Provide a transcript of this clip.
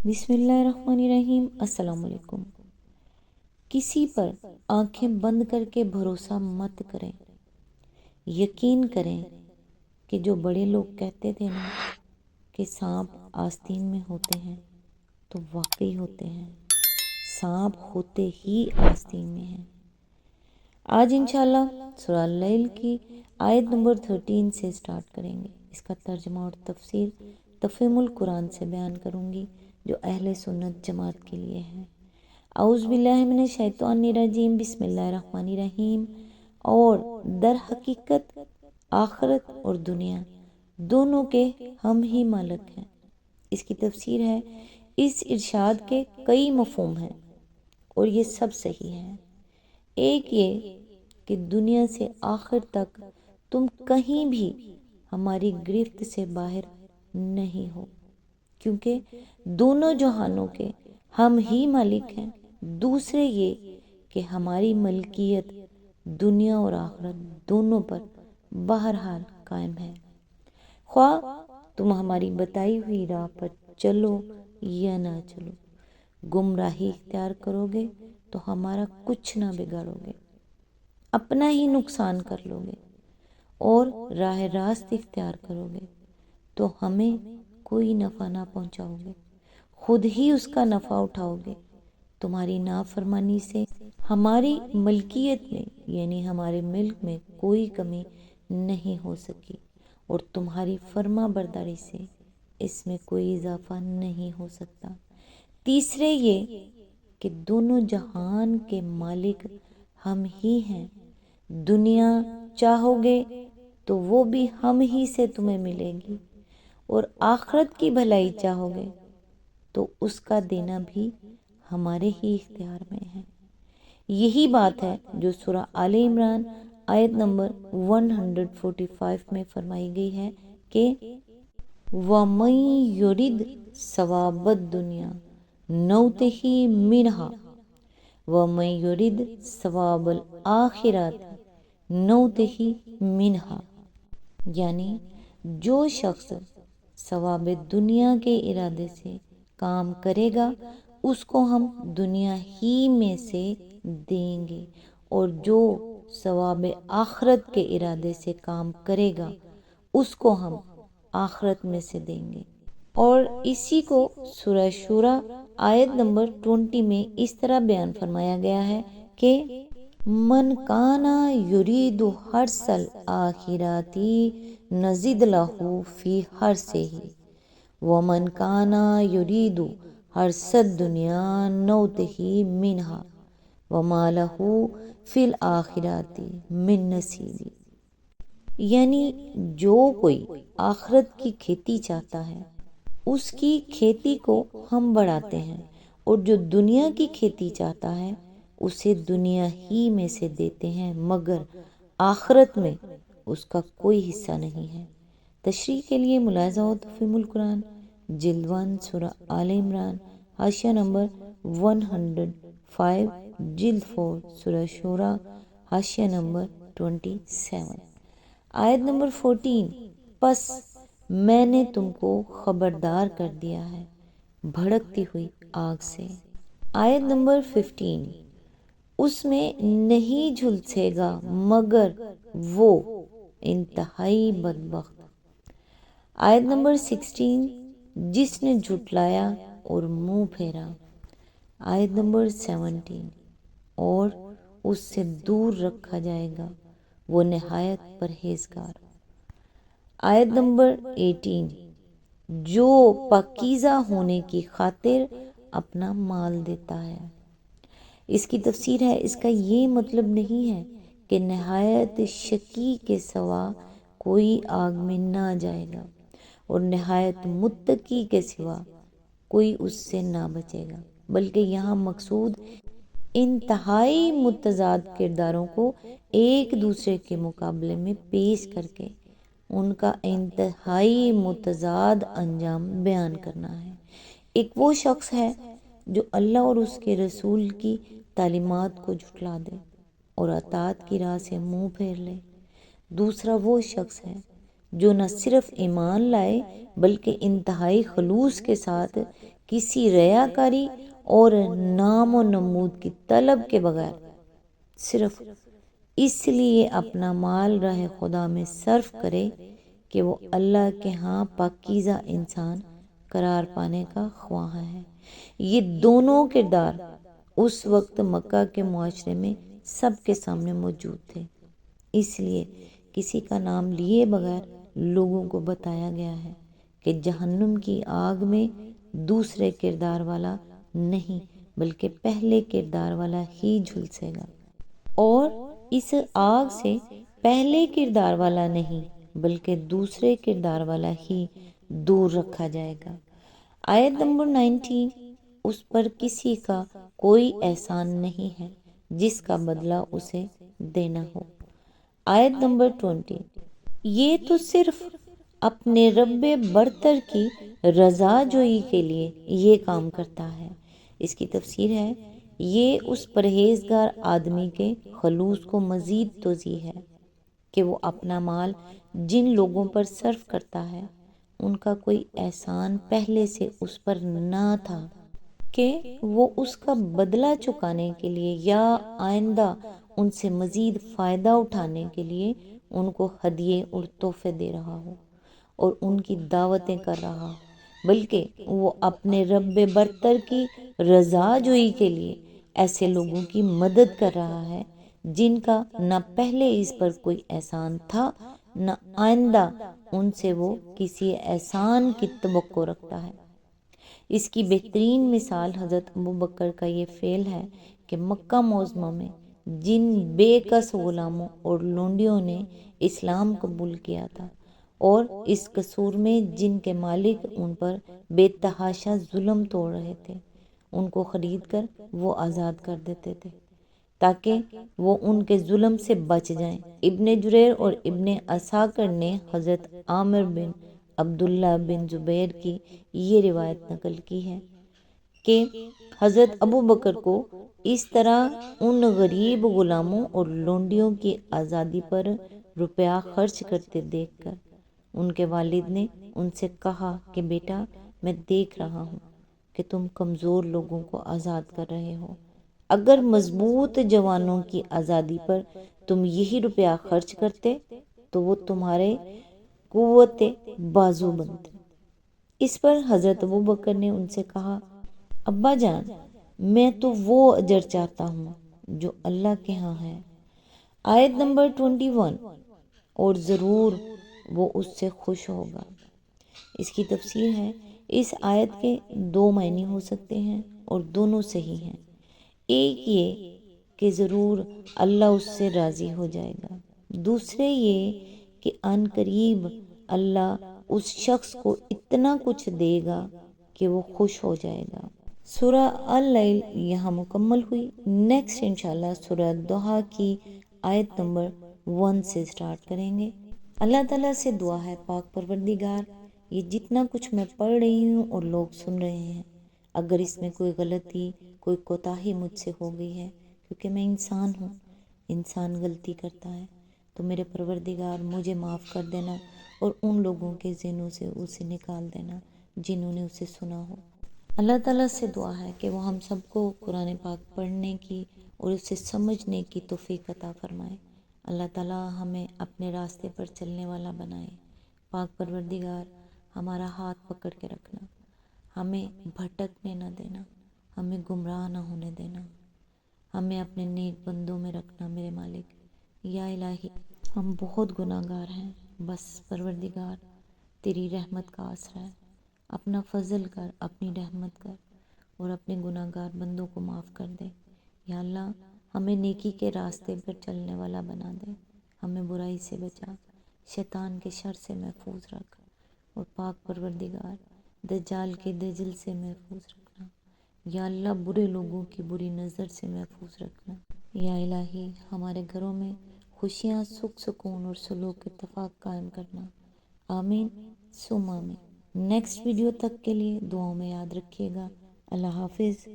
بسم اللہ الرحمن الرحیم۔ السلام علیکم۔ کسی پر آنکھیں بند کر کے بھروسہ مت کریں۔ یقین کریں کہ جو بڑے لوگ کہتے تھے نا کہ سانپ آستین میں ہوتے ہیں تو واقعی ہوتے ہیں، سانپ ہوتے ہی آستین میں ہیں۔ آج انشاءاللہ سورہ اللیل کی آیت نمبر 13 سے سٹارٹ کریں گے۔ اس کا ترجمہ اور تفسیر تفہیم القرآن سے بیان کروں گی جو اہل سنت جماعت کے لیے ہے۔ اعوذ باللہ من الشیطان الرجیم، بسم اللہ الرحمن الرحیم۔ اور در حقیقت آخرت اور دنیا دونوں کے ہم ہی مالک ہیں۔ اس کی تفسیر ہے، اس ارشاد کے کئی مفہوم ہیں اور یہ سب صحیح ہیں۔ ایک یہ کہ دنیا سے آخر تک تم کہیں بھی ہماری گرفت سے باہر نہیں ہو، کیونکہ دونوں جہانوں کے ہم ہی مالک ہیں۔ دوسرے یہ کہ ہماری ملکیت دنیا اور آخرت دونوں پر بہرحال قائم ہے، خواہ تم ہماری بتائی ہوئی راہ پر چلو یا نہ چلو۔ گمراہی اختیار کرو گے تو ہمارا کچھ نہ بگاڑو گے، اپنا ہی نقصان کر لو گے، اور راہ راست اختیار کرو گے تو ہمیں کوئی نفع نہ پہنچاؤ گے، خود ہی اس کا نفع اٹھاؤ گے۔ تمہاری نافرمانی سے ہماری ملکیت میں یعنی ہمارے ملک میں کوئی کمی نہیں ہو سکی، اور تمہاری فرما برداری سے اس میں کوئی اضافہ نہیں ہو سکتا۔ تیسرے یہ کہ دونوں جہان کے مالک ہم ہی ہیں۔ دنیا چاہو گے تو وہ بھی ہم ہی سے تمہیں ملے گی، اور آخرت کی بھلائی چاہو گے تو اس کا دینا بھی ہمارے ہی اختیار میں ہے۔ یہی بات ہے جو سورہ آل عمران آیت نمبر 145 میں فرمائی گئی ہے کہ وَمَن يُرِدْ ثَوَابَ الدُّنْيَا نُؤْتِهِ مِنْهَا وَمَن يُرِدْ ثَوَابَ الْآخِرَةِ نُؤْتِهِ مِنْهَا، یعنی جو شخص ثواب دنیا کے ارادے سے کام کرے گا اس کو ہم دنیا ہی میں سے دیں گے، اور جو ثواب آخرت کے ارادے سے کام کرے گا اس کو ہم آخرت میں سے دیں گے۔ اور اسی کو سورہ شورى آیت نمبر 20 میں اس طرح بیان فرمایا گیا ہے کہ من کان یرید حرث الآخرۃ نزد لہ فی حرثہ ومن کان یرید حرث الدنیا نؤتہ منہا وما لہ فی الآخرۃ من نصیب، یعنی جو کوئی آخرت کی کھیتی چاہتا ہے اس کی کھیتی کو ہم بڑھاتے ہیں، اور جو دنیا کی کھیتی چاہتا ہے اسے دنیا ہی میں سے دیتے ہیں، مگر آخرت میں اس کا کوئی حصہ نہیں ہے۔ تشریح کے لیے ملاحظہ ہو تفہیم القرآن جلد 1 سورہ آل عمران حاشیہ نمبر 105، جلد 4 سورہ شورى حاشیہ نمبر 27۔ آیت نمبر 14، پس میں نے تم کو خبردار کر دیا ہے بھڑکتی ہوئی آگ سے۔ آیت نمبر 15، اس میں نہیں جھلسے گا مگر وہ انتہائی بدبخت۔ آیت نمبر 16، جس نے جھٹلایا اور منہ پھیرا۔ آیت نمبر 17، اور اس سے دور رکھا جائے گا وہ نہایت پرہیزگار۔ آیت نمبر 18، جو پاکیزہ ہونے کی خاطر اپنا مال دیتا ہے۔ اس کی تفسیر ہے، اس کا یہ مطلب نہیں ہے کہ نہایت شقی کے سوا کوئی آگ میں نہ جائے گا، اور نہایت متقی کے سوا کوئی اس سے نہ بچے گا، بلکہ یہاں مقصود انتہائی متضاد کرداروں کو ایک دوسرے کے مقابلے میں پیش کر کے ان کا انتہائی متضاد انجام بیان کرنا ہے۔ ایک وہ شخص ہے جو اللہ اور اس کے رسول کی تعلیمات کو جھٹلا دے اور اطاعت کی راہ سے منہ پھیر لے۔ دوسرا وہ شخص ہے جو نہ صرف ایمان لائے بلکہ انتہائی خلوص کے ساتھ کسی ریاکاری اور نام و نمود کی طلب کے بغیر صرف اس لیے اپنا مال راہ خدا میں صرف کرے کہ وہ اللہ کے ہاں پاکیزہ انسان قرار پانے کا خواہاں ہے۔ یہ دونوں کردار اس وقت مکہ کے معاشرے میں سب کے سامنے موجود تھے، اس لیے کسی کا نام لیے بغیر لوگوں کو بتایا گیا ہے کہ جہنم کی آگ میں دوسرے کردار والا نہیں بلکہ پہلے کردار والا ہی جھلسے گا، اور اس آگ سے پہلے کردار والا نہیں بلکہ دوسرے کردار والا ہی دور رکھا جائے گا۔ آیت نمبر 19، اس پر کسی کا کوئی احسان نہیں ہے جس کا بدلہ اسے دینا ہو۔ آیت نمبر 20، یہ تو صرف اپنے رب برتر کی رضا جوئی کے لیے یہ کام کرتا ہے۔ اس کی تفسیر ہے، یہ اس پرہیزگار آدمی کے خلوص کو مزید توضیح ہے کہ وہ اپنا مال جن لوگوں پر صرف کرتا ہے ان کا کوئی احسان پہلے سے اس پر نہ تھا کہ وہ اس کا بدلہ چکانے کے لیے یا آئندہ ان سے مزید فائدہ اٹھانے کے لیے ان کو ہدیے اور تحفے دے رہا ہو اور ان کی دعوتیں کر رہا ہو، بلکہ وہ اپنے رب برتر کی رضا جوئی کے لیے ایسے لوگوں کی مدد کر رہا ہے جن کا نہ پہلے اس پر کوئی احسان تھا نہ آئندہ ان سے وہ کسی احسان کی توقع رکھتا ہے۔ اس کی بہترین مثال حضرت ابوبکر کا یہ فعل ہے کہ مکہ معظمہ میں جن بے کس غلاموں اور لونڈیوں نے اسلام قبول کیا تھا اور اس قصور میں جن کے مالک ان پر بے تحاشا ظلم توڑ رہے تھے، ان کو خرید کر وہ آزاد کر دیتے تھے تاکہ وہ ان کے ظلم سے بچ جائیں۔ ابن جریر اور ابن عساکر نے حضرت عامر بن عبداللہ بن زبیر کی یہ روایت نقل کی ہے کہ حضرت ابو بکر کو اس طرح ان غریب غلاموں اور لونڈیوں کی آزادی پر روپیہ خرچ کرتے دیکھ کر ان کے والد نے ان سے کہا کہ بیٹا، میں دیکھ رہا ہوں کہ تم کمزور لوگوں کو آزاد کر رہے ہو، اگر مضبوط جوانوں کی آزادی پر تم یہی روپیہ خرچ کرتے تو وہ تمہارے قوت بازو بنتے۔ اس پر حضرت ابوبکر نے ان سے کہا، ابا جان، میں تو وہ اجر چاہتا ہوں جو اللہ کے ہاں ہے۔ آیت نمبر 21، اور ضرور وہ اس سے خوش ہوگا۔ اس کی تفسیر ہے، اس آیت کے دو معنی ہو سکتے ہیں اور دونوں صحیح ہیں۔ ایک یہ کہ ضرور اللہ اس سے راضی ہو جائے گا، دوسرے یہ کہ عن قریب اللہ اس شخص کو اتنا کچھ دے گا کہ وہ خوش ہو جائے گا۔ سورہ اللیل یہاں مکمل ہوئی۔ نیکسٹ انشاءاللہ سورہ دوحہ کی آیت نمبر 1 سے سٹارٹ کریں گے۔ اللہ تعالیٰ سے دعا ہے، پاک پروردگار، یہ جتنا کچھ میں پڑھ رہی ہوں اور لوگ سن رہے ہیں، اگر اس میں کوئی غلطی، کوئی کوتاہی مجھ سے ہو گئی ہے، کیونکہ میں انسان ہوں، انسان غلطی کرتا ہے، تو میرے پروردگار مجھے معاف کر دینا اور ان لوگوں کے ذہنوں سے اسے نکال دینا جنہوں نے اسے سنا ہو۔ اللہ تعالیٰ سے دعا ہے کہ وہ ہم سب کو قرآن پاک پڑھنے کی اور اسے سمجھنے کی توفیق عطا فرمائے۔ اللہ تعالیٰ ہمیں اپنے راستے پر چلنے والا بنائے۔ پاک پروردگار، ہمارا ہاتھ پکڑ کے رکھنا، ہمیں بھٹکنے نہ دینا، ہمیں گمراہ نہ ہونے دینا، ہمیں اپنے نیک بندوں میں رکھنا میرے مالک۔ یا الہی، ہم بہت گناہ گار ہیں، بس پروردگار تیری رحمت کا آسرا ہے، اپنا فضل کر، اپنی رحمت کر اور اپنے گناہ گار بندوں کو معاف کر دے۔ یا اللہ، ہمیں نیکی کے راستے پر چلنے والا بنا دے، ہمیں برائی سے بچا، شیطان کے شر سے محفوظ رکھ، اور پاک پروردگار دجال کے دجل سے محفوظ رکھنا۔ یا اللہ، برے لوگوں کی بری نظر سے محفوظ رکھنا۔ یا الہی، ہمارے گھروں میں خوشیاں، سکھ، سکون اور سلوک اتفاق قائم کرنا۔ آمین ثم آمین۔ نیکسٹ ویڈیو تک کے لیے دعاؤں میں یاد رکھیے گا۔ اللہ حافظ۔